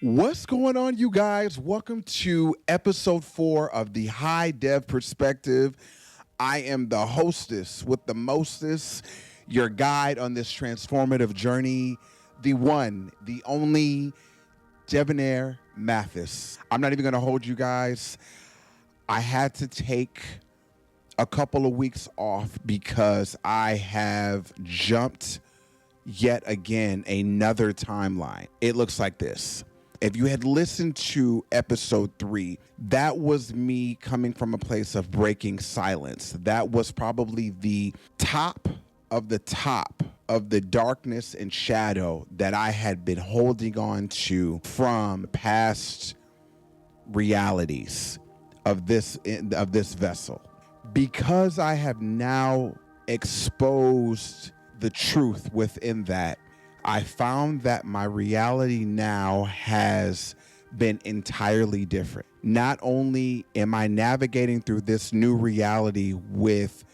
What's going on, you guys? Welcome to episode 4 of the High Dev Perspective. I am the hostess with the mostest, your guide on this transformative journey, the one, the only, Debonair Mathis. I'm not even going to hold you guys. I had to take a couple of weeks off because I have jumped yet again another timeline. It looks like this. If you had listened to episode 3, that was me coming from a place of breaking silence. That was probably the top of the darkness and shadow that I had been holding on to from past realities of this vessel. Because I have now exposed the truth within that, I found that my reality now has been entirely different. Not only am I navigating through this new reality with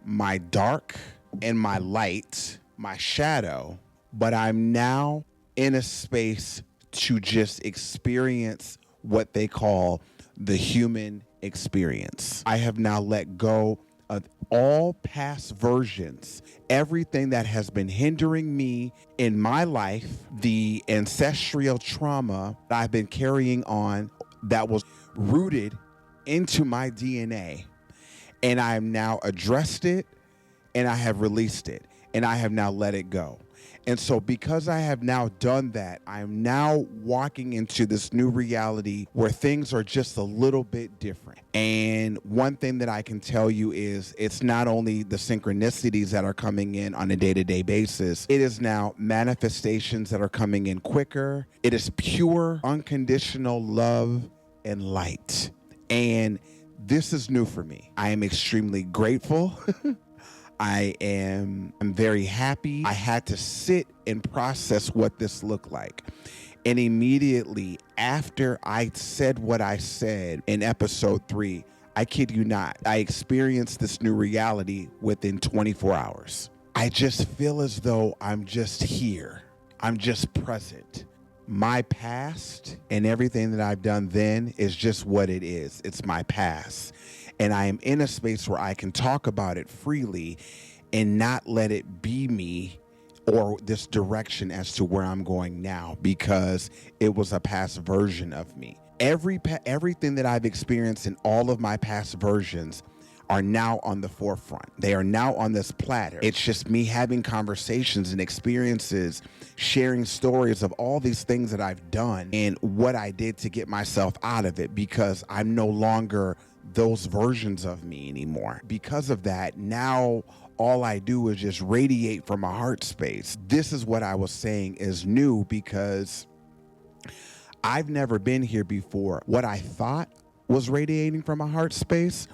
my dark and my light, my shadow, but I'm now in a space to just experience what they call the human experience. I have now let go of all past versions, everything that has been hindering me in my life, the ancestral trauma that I've been carrying on that was rooted into my DNA. And I have now addressed it, and I have released it, and I have now let it go. And so because I have now done that, I am now walking into this new reality where things are just a little bit different. And one thing that I can tell you is it's not only the synchronicities that are coming in on a day-to-day basis, it is now manifestations that are coming in quicker. It is pure, unconditional love and light. And this is new for me. I am extremely grateful. I'm very happy. I had to sit and process what this looked like. And immediately after I said what I said in episode 3, I kid you not, I experienced this new reality within 24 hours. I just feel as though I'm just here. I'm just present. My past and everything that I've done then is just what it is. It's my past. And I am in a space where I can talk about it freely and not let it be me or this direction as to where I'm going now, because it was a past version of me. Everything that I've experienced in all of my past versions are now on the forefront. They are now on this platter. It's just me having conversations and experiences, sharing stories of all these things that I've done and what I did to get myself out of it, because I'm no longer those versions of me anymore. Because of that, now all I do is just radiate from a heart space. This is what I was saying is new, because I've never been here before. What I thought was radiating from a heart space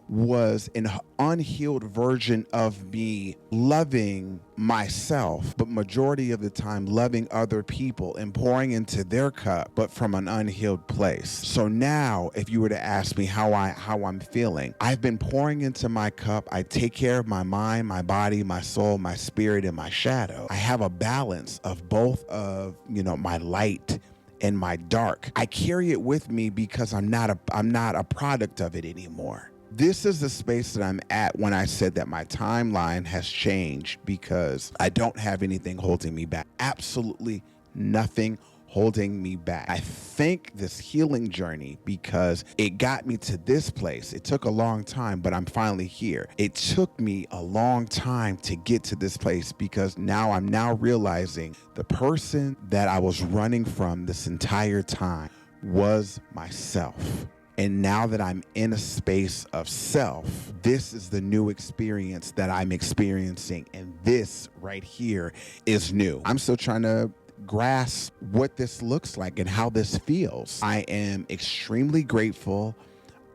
was an unhealed version of me loving myself, but majority of the time loving other people and pouring into their cup, but from an unhealed place. So now, if you were to ask me how I'm feeling, I've been pouring into my cup. I take care of my mind, my body, my soul, my spirit, and my shadow. I have a balance of both of, my light and my dark. I carry it with me because I'm not a product of it anymore. This is the space that I'm at when I said that my timeline has changed, because I don't have anything holding me back. Absolutely nothing holding me back. I thank this healing journey because it got me to this place. It took a long time, but I'm finally here. It took me a long time to get to this place, because now I'm realizing the person that I was running from this entire time was myself. And now that I'm in a space of self, this is the new experience that I'm experiencing. And this right here is new. I'm still trying to grasp what this looks like and how this feels. I am extremely grateful.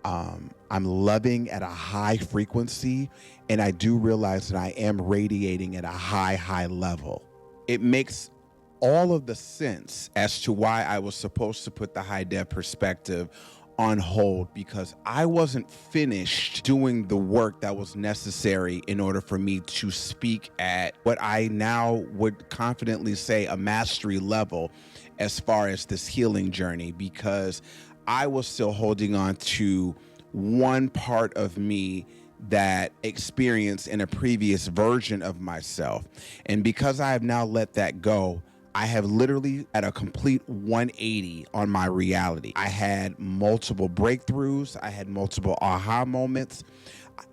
I'm loving at a high frequency, and I do realize that I am radiating at a high level. It makes all of the sense as to why I was supposed to put the high dev perspective on hold, because I wasn't finished doing the work that was necessary in order for me to speak at what I now would confidently say a mastery level as far as this healing journey, because I was still holding on to one part of me that experienced in a previous version of myself. And because I have now let that go, I have literally at a complete 180 on my reality. I had multiple breakthroughs. I had multiple aha moments.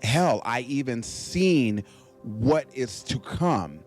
Hell, I even seen what is to come,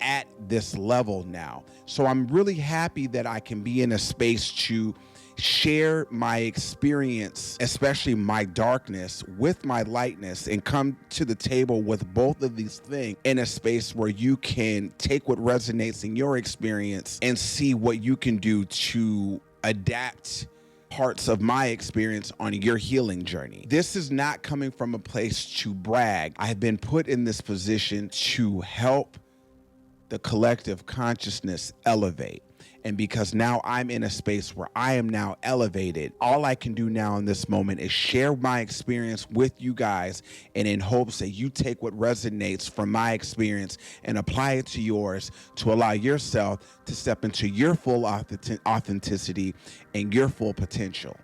at this level now. So I'm really happy that I can be in a space to share my experience, especially my darkness, with my lightness, and come to the table with both of these things in a space where you can take what resonates in your experience and see what you can do to adapt parts of my experience on your healing journey. This is not coming from a place to brag. I have been put in this position to help the collective consciousness elevate. And because now I'm in a space where I am now elevated, all I can do now in this moment is share my experience with you guys, and in hopes that you take what resonates from my experience and apply it to yours to allow yourself to step into your full authenticity and your full potential.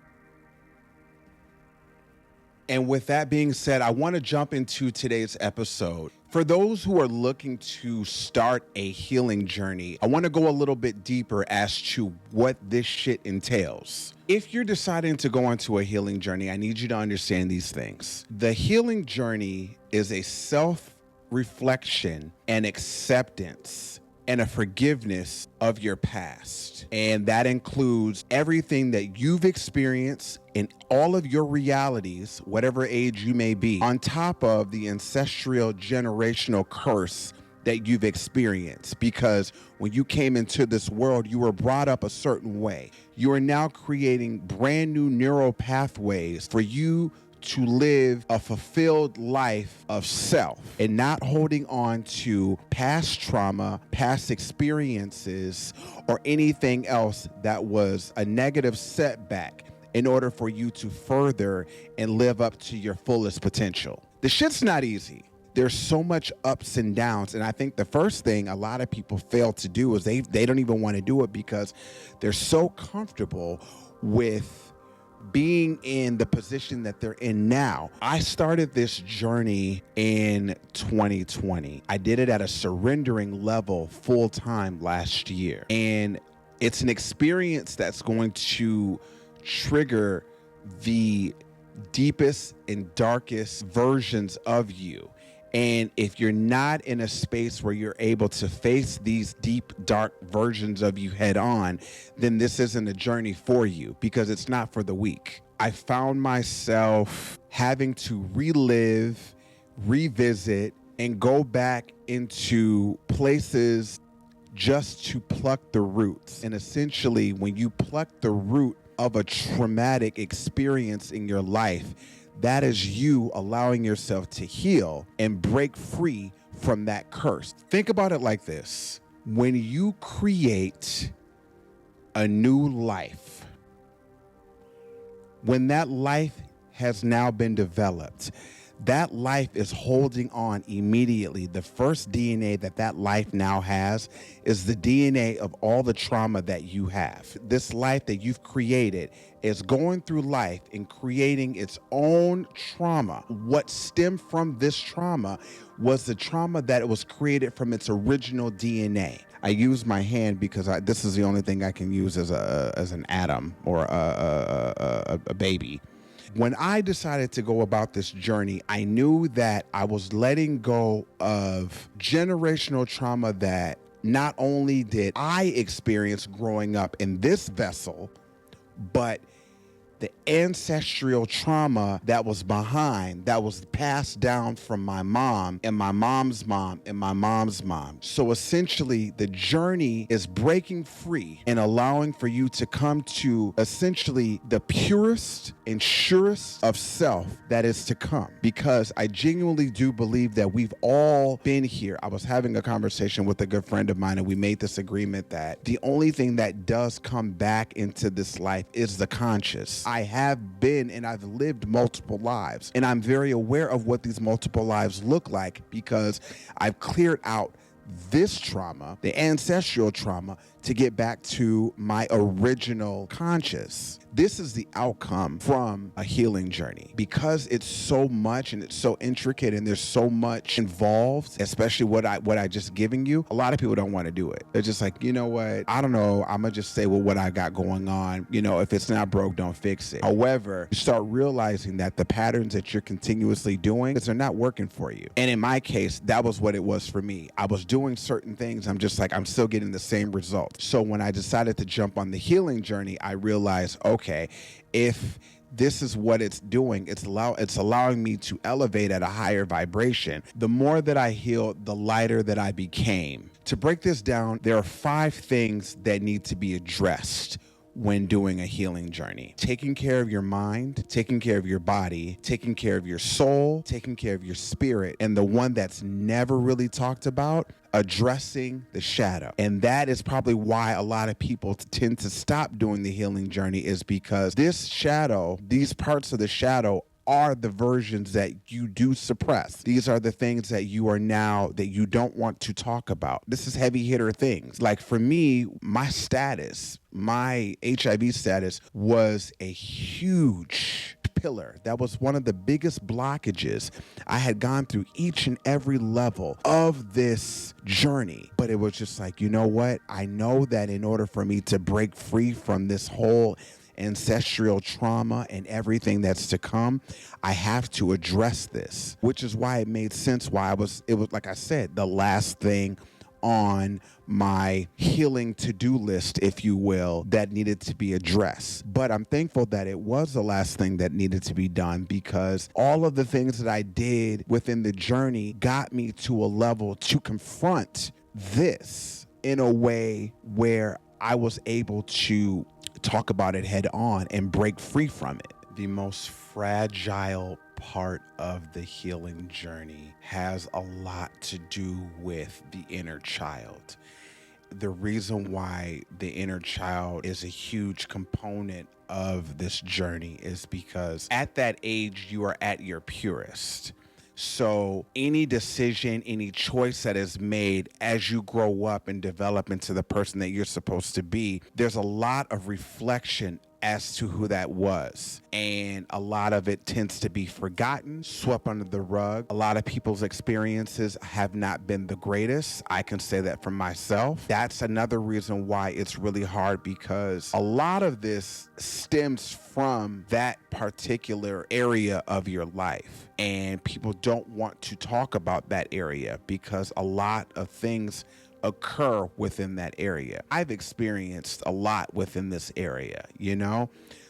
And with that being said, I want to jump into today's episode. For those who are looking to start a healing journey, I want to go a little bit deeper as to what this shit entails. If you're deciding to go into a healing journey, I need you to understand these things. The healing journey is a self-reflection and acceptance and a forgiveness of your past. And that includes everything that you've experienced in all of your realities, whatever age you may be, on top of the ancestral generational curse that you've experienced. Because when you came into this world, you were brought up a certain way. You are now creating brand new neural pathways for you to live a fulfilled life of self and not holding on to past trauma, past experiences, or anything else that was a negative setback in order for you to further and live up to your fullest potential. The shit's not easy. There's so much ups and downs. And I think the first thing a lot of people fail to do is they don't even want to do it because they're so comfortable with being in the position that they're in now. I started this journey in 2020. I did it at a surrendering level full time last year. And it's an experience that's going to trigger the deepest and darkest versions of you. And if you're not in a space where you're able to face these deep, dark versions of you head on, then this isn't a journey for you, because it's not for the weak. I found myself having to relive, revisit, and go back into places just to pluck the roots. And essentially, when you pluck the root of a traumatic experience in your life, that is you allowing yourself to heal and break free from that curse. Think about it like this. When you create a new life, when that life has now been developed, that life is holding on immediately. The first DNA that life now has is the DNA of all the trauma that you have. This life that you've created is going through life and creating its own trauma. What stemmed from this trauma was the trauma that it was created from its original DNA. I use my hand because this is the only thing I can use as an atom or a baby. When I decided to go about this journey, I knew that I was letting go of generational trauma that not only did I experience growing up in this vessel, but the ancestral trauma that was behind, that was passed down from my mom and my mom's mom and my mom's mom. So essentially, the journey is breaking free and allowing for you to come to essentially the purest and surest of self that is to come. Because I genuinely do believe that we've all been here. I was having a conversation with a good friend of mine, and we made this agreement that the only thing that does come back into this life is the conscious. I have been and I've lived multiple lives, and I'm very aware of what these multiple lives look like because I've cleared out this trauma, the ancestral trauma, to get back to my original conscious. This is the outcome from a healing journey. Because it's so much and it's so intricate and there's so much involved, especially what I just giving you, a lot of people don't want to do it. They're just like, you know what? I don't know. I'm going to just say, well, what I got going on, if it's not broke, don't fix it. However, you start realizing that the patterns that you're continuously doing, they're not working for you. And in my case, that was what it was for me. I was doing certain things. I'm just like, I'm still getting the same results. So when I decided to jump on the healing journey, I realized, okay, if this is what it's doing, it's allowing me to elevate at a higher vibration. The more that I healed, the lighter that I became. To break this down, there are 5 things that need to be addressed when doing a healing journey. Taking care of your mind, taking care of your body, taking care of your soul, taking care of your spirit, and the one that's never really talked about, addressing the shadow. And that is probably why a lot of people tend to stop doing the healing journey, is because this shadow, these parts of the shadow, are the versions that you do suppress. These are the things that you don't want to talk about. This is heavy hitter things. Like for me, my HIV status was a huge pillar. That was one of the biggest blockages. I had gone through each and every level of this journey, but it was just like, you know what? I know that in order for me to break free from this whole ancestral trauma and everything that's to come, I have to address this, which is why it made sense why it was like I said, the last thing on my healing to-do list, if you will, that needed to be addressed. But I'm thankful that it was the last thing that needed to be done, because all of the things that I did within the journey got me to a level to confront this in a way where I was able to talk about it head on and break free from it. The most fragile part of the healing journey has a lot to do with the inner child. The reason why the inner child is a huge component of this journey is because at that age, you are at your purest. So any decision, any choice that is made as you grow up and develop into the person that you're supposed to be, there's a lot of reflection as to who that was. And a lot of it tends to be forgotten, swept under the rug. A lot of people's experiences have not been the greatest. I can say that for myself. That's another reason why it's really hard, because a lot of this stems from that particular area of your life. And people don't want to talk about that area because a lot of things occur within that area. I've experienced a lot within this area,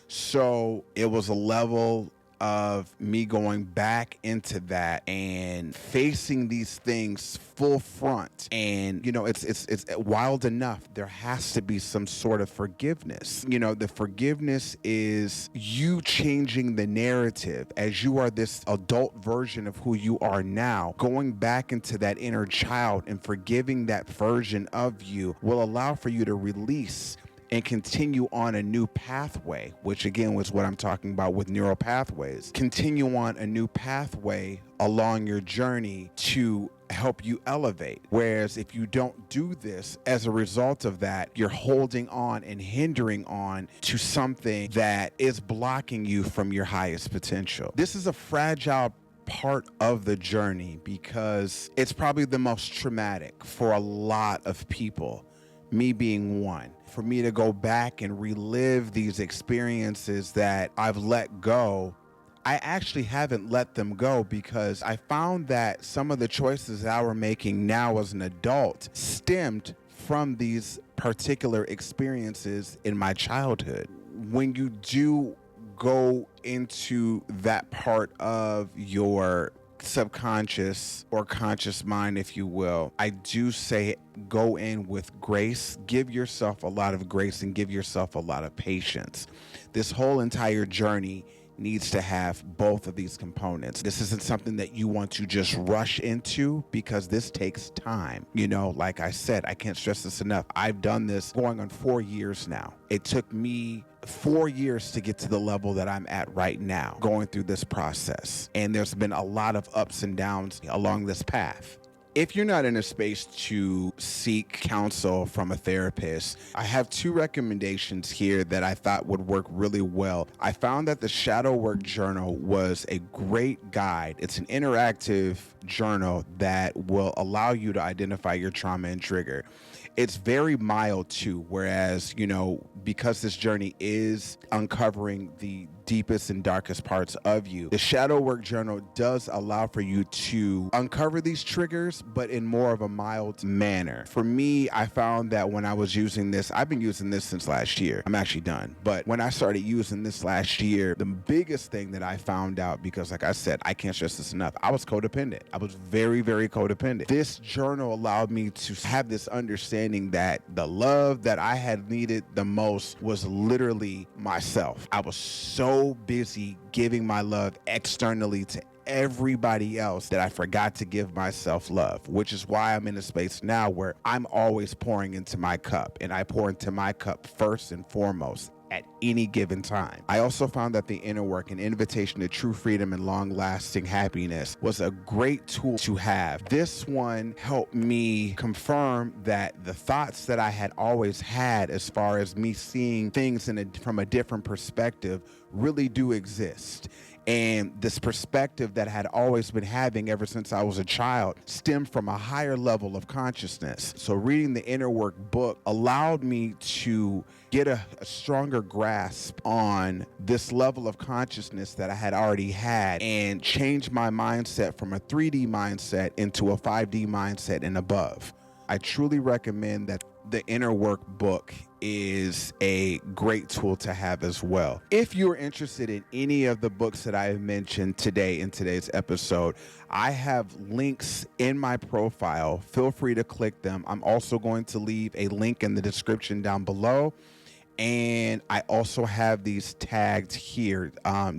So it was a level of me going back into that and facing these things full front. And, it's wild enough. There has to be some sort of forgiveness. The forgiveness is you changing the narrative as you are this adult version of who you are now. Going back into that inner child and forgiving that version of you will allow for you to release and continue on a new pathway, which again was what I'm talking about with neural pathways. Continue on a new pathway along your journey to help you elevate. Whereas if you don't do this, as a result of that, you're holding on and hindering on to something that is blocking you from your highest potential. This is a fragile part of the journey because it's probably the most traumatic for a lot of people, me being one. For me to go back and relive these experiences that I've let go, I actually haven't let them go, because I found that some of the choices that I were making now as an adult stemmed from these particular experiences in my childhood. When you do go into that part of your subconscious or conscious mind, if you will, I do say go in with grace. Give yourself a lot of grace and give yourself a lot of patience. This whole entire journey needs to have both of these components. This isn't something that you want to just rush into, because this takes time. Like I said, I can't stress this enough. I've done this going on 4 years now. It took me 4 years to get to the level that I'm at right now, going through this process. And there's been a lot of ups and downs along this path. If you're not in a space to seek counsel from a therapist, I have two recommendations here that I thought would work really well. I found that the Shadow Work Journal was a great guide. It's an interactive journal that will allow you to identify your trauma and trigger. It's very mild too, whereas, because this journey is uncovering the deepest and darkest parts of you, the Shadow Work Journal does allow for you to uncover these triggers, but in more of a mild manner. For me, I found that when I was using this, I've been using this since last year. I'm actually done. But when I started using this last year, the biggest thing that I found out, because like I said, I can't stress this enough, I was codependent. I was very, very codependent. This journal allowed me to have this understanding that the love that I had needed the most was literally myself. I was so busy giving my love externally to everybody else that I forgot to give myself love, which is why I'm in a space now where I'm always pouring into my cup, and I pour into my cup first and foremost at any given time. I also found that the inner work, an invitation to true freedom and long-lasting happiness, was a great tool to have. This one helped me confirm that the thoughts that I had always had as far as me seeing things from a different perspective really do exist. And this perspective that I had always been having ever since I was a child stemmed from a higher level of consciousness. So reading the Inner Work book allowed me to get a stronger grasp on this level of consciousness that I had already had, and change my mindset from a 3D mindset into a 5D mindset and above. I truly recommend that the Inner Work book is a great tool to have as well. If you're interested in any of the books that I have mentioned today in today's episode, I have links in my profile. Feel free to click them. I'm also going to leave a link in the description down below. And I also have these tagged here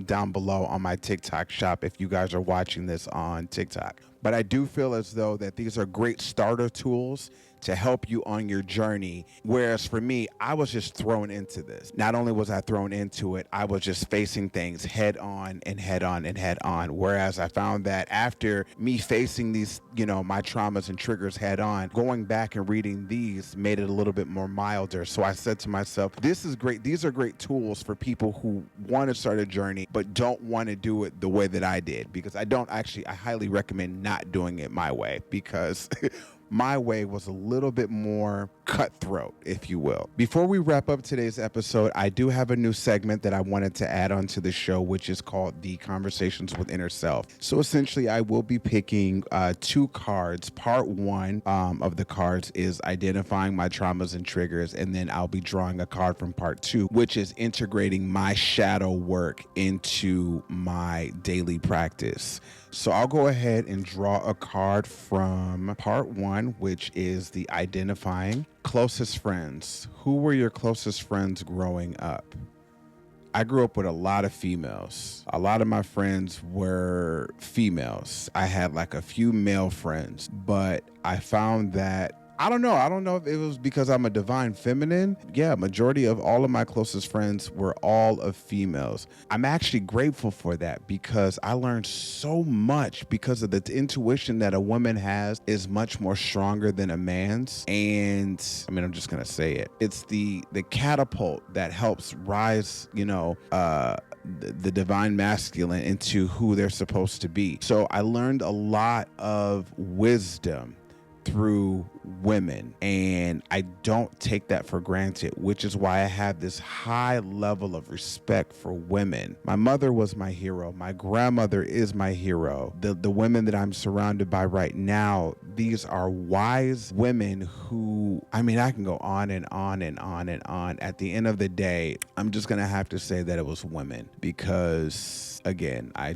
down below on my TikTok shop if you guys are watching this on TikTok. But I do feel as though that these are great starter tools to help you on your journey. Whereas for me, I was just thrown into this. Not only was I thrown into it, I was just facing things head on and head on and head on. Whereas I found that after me facing these, my traumas and triggers head on, going back and reading these made it a little bit more milder. So I said to myself, this is great. These are great tools for people who want to start a journey, but don't want to do it the way that I did, because I highly recommend not doing it my way, because my way was a little bit more cutthroat, if you will. Before we wrap up today's episode, I do have a new segment that I wanted to add onto the show, which is called the Conversations with Inner Self. So essentially, I will be picking two cards. Part one of the cards is identifying my traumas and triggers, and then I'll be drawing a card from part two, which is integrating my shadow work into my daily practice. So I'll go ahead and draw a card from part one, which is the identifying. Closest friends. Who were your closest friends growing up? I grew up with a lot of females. A lot of my friends were females. I had like a few male friends, but I found that I don't know if it was because I'm a divine feminine. Yeah, majority of all of my closest friends were all of females. I'm actually grateful for that, because I learned so much, because of the intuition that a woman has is much more stronger than a man's. And I'm just going to say it. It's the catapult that helps rise, the divine masculine into who they're supposed to be. So I learned a lot of wisdom through women, and I don't take that for granted, which is why I have this high level of respect for women. My mother was my hero. My grandmother is my hero. The women that I'm surrounded by right now, these are wise women who, I can go on and on and on and on. At the end of the day, I'm just gonna have to say that it was women, because again, I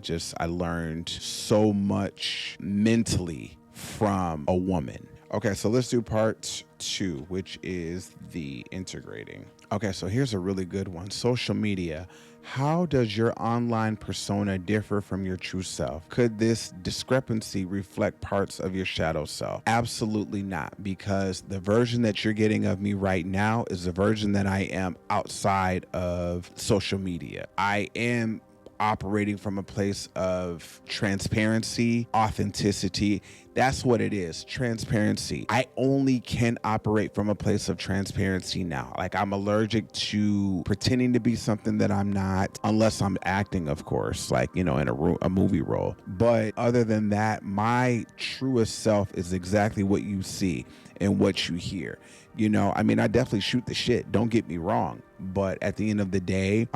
learned so much mentally from a woman. Okay, so let's do part two, which is the integrating. Okay, so here's a really good one. Social media. How does your online persona differ from your true self? Could this discrepancy reflect parts of your shadow self? Absolutely not, because the version that you're getting of me right now is the version that I am outside of social media. I am operating from a place of transparency, authenticity. That's what it is, transparency. I only can operate from a place of transparency now. Like, I'm allergic to pretending to be something that I'm not, unless I'm acting, of course, like, in a movie role. But other than that, my truest self is exactly what you see and what you hear. I definitely shoot the shit, don't get me wrong. But at the end of the day,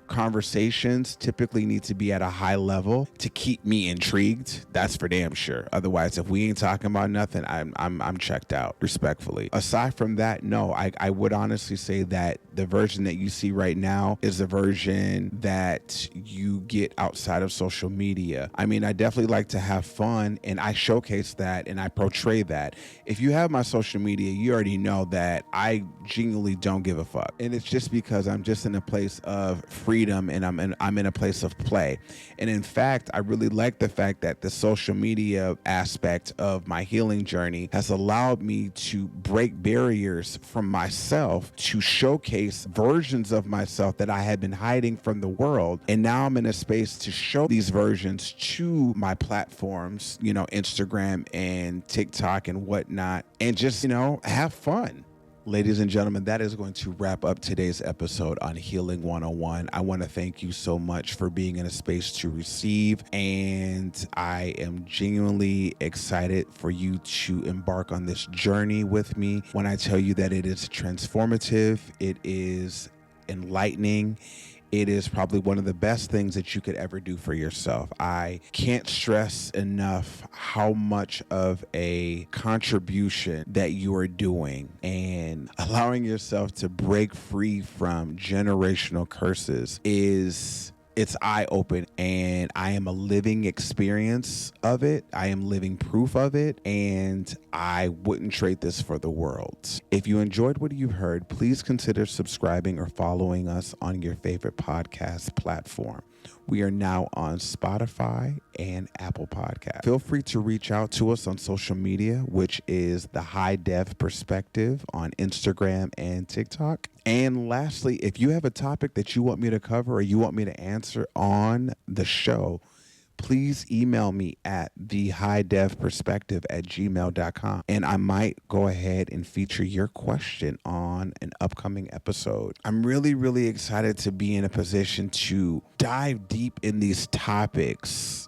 conversations typically need to be at a high level to keep me intrigued. That's for damn sure. Otherwise, if we ain't talking about nothing, I'm checked out, respectfully. Aside from that, no, I would honestly say that the version that you see right now is the version that you get outside of social media. I definitely like to have fun, and I showcase that and I portray that. If you have my social media, you already know that I genuinely don't give a fuck. And it's just because I'm just in a place of freedom, and I'm in a place of play. And in fact, I really like the fact that the social media aspect of my healing journey has allowed me to break barriers from myself, to showcase versions of myself that I had been hiding from the world. And now I'm in a space to show these versions to my platforms, Instagram and TikTok and whatnot, and just, have fun. Ladies and gentlemen, that is going to wrap up today's episode on Healing 101. I want to thank you so much for being in a space to receive, and I am genuinely excited for you to embark on this journey with me. When I tell you that it is transformative, it is enlightening, it is probably one of the best things that you could ever do for yourself. I can't stress enough how much of a contribution that you are doing, and allowing yourself to break free from generational curses it's eye-open, and I am a living experience of it. I am living proof of it, and I wouldn't trade this for the world. If you enjoyed what you've heard, please consider subscribing or following us on your favorite podcast platform. We are now on Spotify and Apple Podcasts. Feel free to reach out to us on social media, which is the High Dev Perspective on Instagram and TikTok. And lastly, if you have a topic that you want me to cover or you want me to answer on the show, please email me at thehighDevPerspective@gmail.com, and I might go ahead and feature your question on an upcoming episode. I'm really, really excited to be in a position to dive deep in these topics,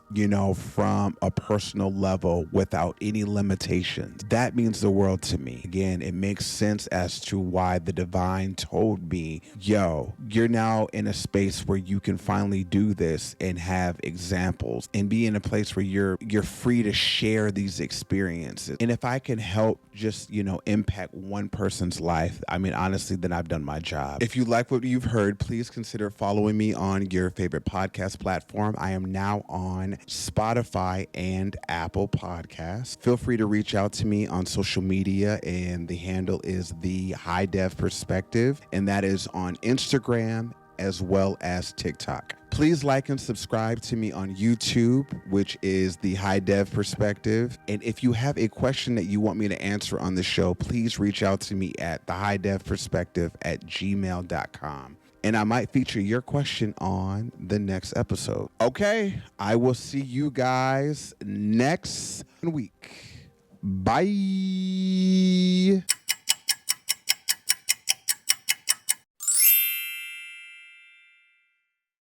from a personal level without any limitations. That means the world to me. Again, it makes sense as to why the divine told me, yo, you're now in a space where you can finally do this and have examples and be in a place where you're free to share these experiences. And if I can help just, impact one person's life, honestly, then I've done my job. If you like what you've heard, please consider following me on your favorite podcast platform. I am now on Spotify and Apple Podcasts. Feel free to reach out to me on social media, and the handle is the High Dev Perspective, and that is on Instagram as well as TikTok. Please like and subscribe to me on YouTube, which is the High Dev Perspective. And if you have a question that you want me to answer on the show, please reach out to me at thehighDevPerspective@gmail.com. And I might feature your question on the next episode. Okay, I will see you guys next week. Bye.